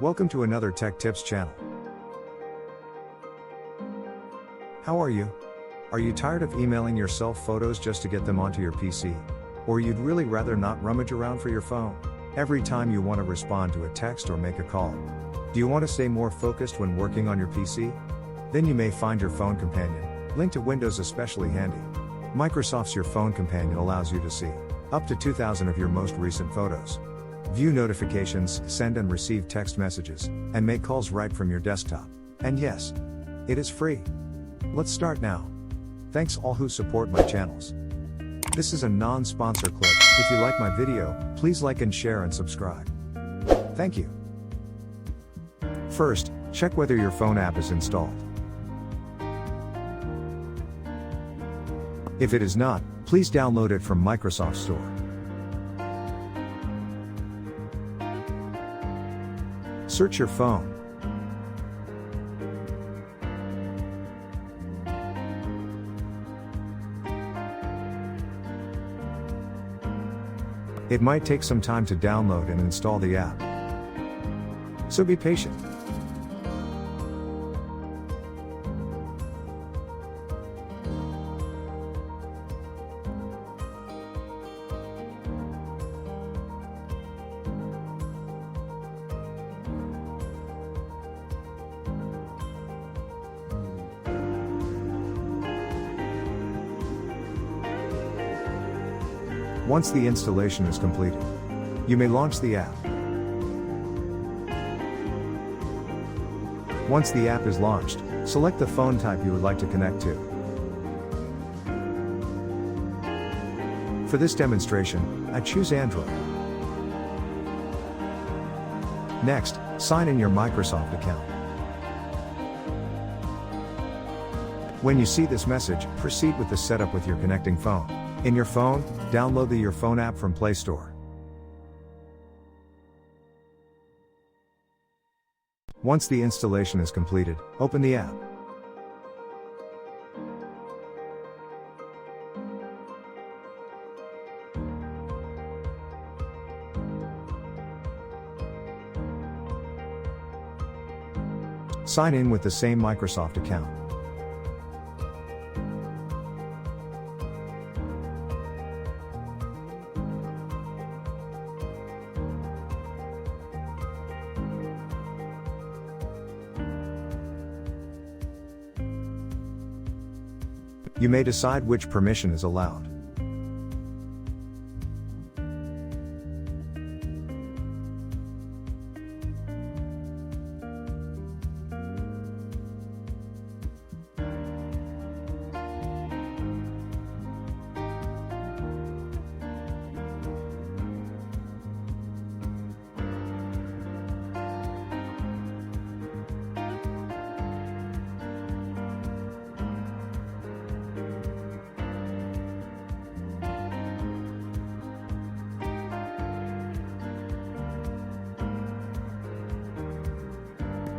Welcome to another Tech Tips channel. How are you? Are you tired of emailing yourself photos just to get them onto your PC? Or you'd really rather not rummage around for your phone every time you want to respond to a text or make a call? Do you want to stay more focused when working on your PC? Then you may find your phone companion, linked to Windows, especially handy. Microsoft's Your Phone Companion allows you to see up to 2,000 of your most recent photos, view notifications, send and receive text messages, and make calls right from your desktop. And yes, it is free. Let's start now. Thanks all who support my channels. This is a non-sponsor clip. If you like my video, please like and share and subscribe. Thank you. First, check whether your phone app is installed. If it is not, please download it from Microsoft Store. Search your phone. It might take some time to download and install the app, so be patient. Once the installation is completed, you may launch the app. Once the app is launched, select the phone type you would like to connect to. For this demonstration, I choose Android. Next, sign in your Microsoft account. When you see this message, proceed with the setup with your connecting phone. In your phone, download the Your Phone app from Play Store. Once the installation is completed, open the app. Sign in with the same Microsoft account. You may decide which permission is allowed.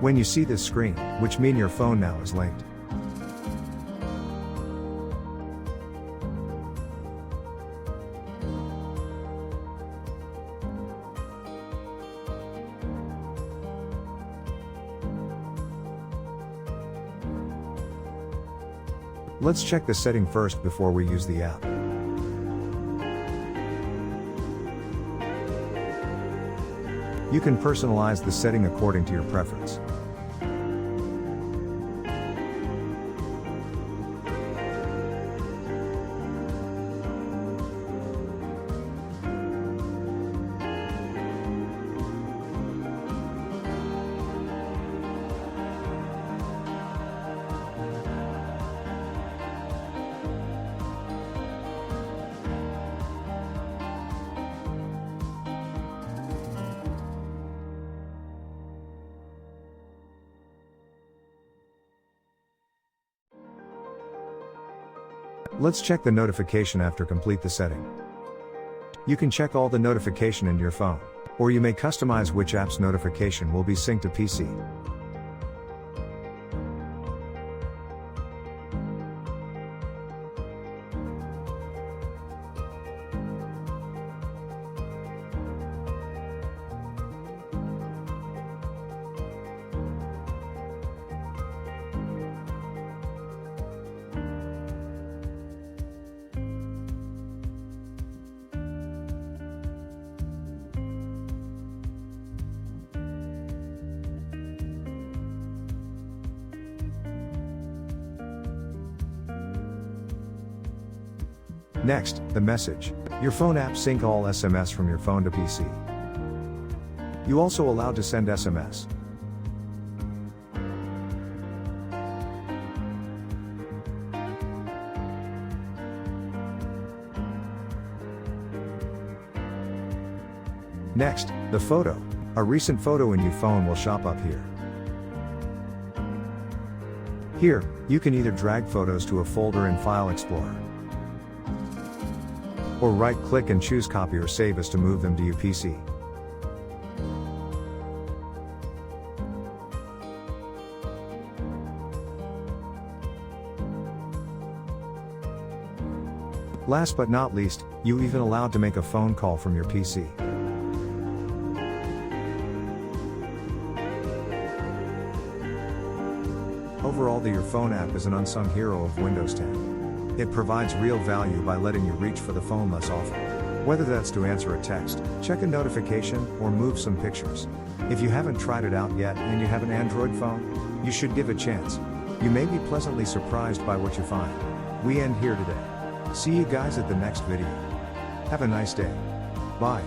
When you see this screen, which means your phone now is linked. Let's check the setting first before we use the app. You can personalize the setting according to your preference. Let's check the notification after complete the setting. You can check all the notification in your phone, or you may customize which app's notification will be synced to PC. Next, the message. Your phone app sync all SMS from your phone to PC. You also allowed to send SMS. Next, the photo. A recent photo in your phone will show up here. Here, you can either drag photos to a folder in File Explorer, or right-click and choose Copy or Save as to move them to your PC. Last but not least, you even allowed to make a phone call from your PC. Overall, the Your Phone app is an unsung hero of Windows 10. It provides real value by letting you reach for the phone less often. Whether that's to answer a text, check a notification, or move some pictures. If you haven't tried it out yet and you have an Android phone, you should give it a chance. You may be pleasantly surprised by what you find. We end here today. See you guys at the next video. Have a nice day. Bye.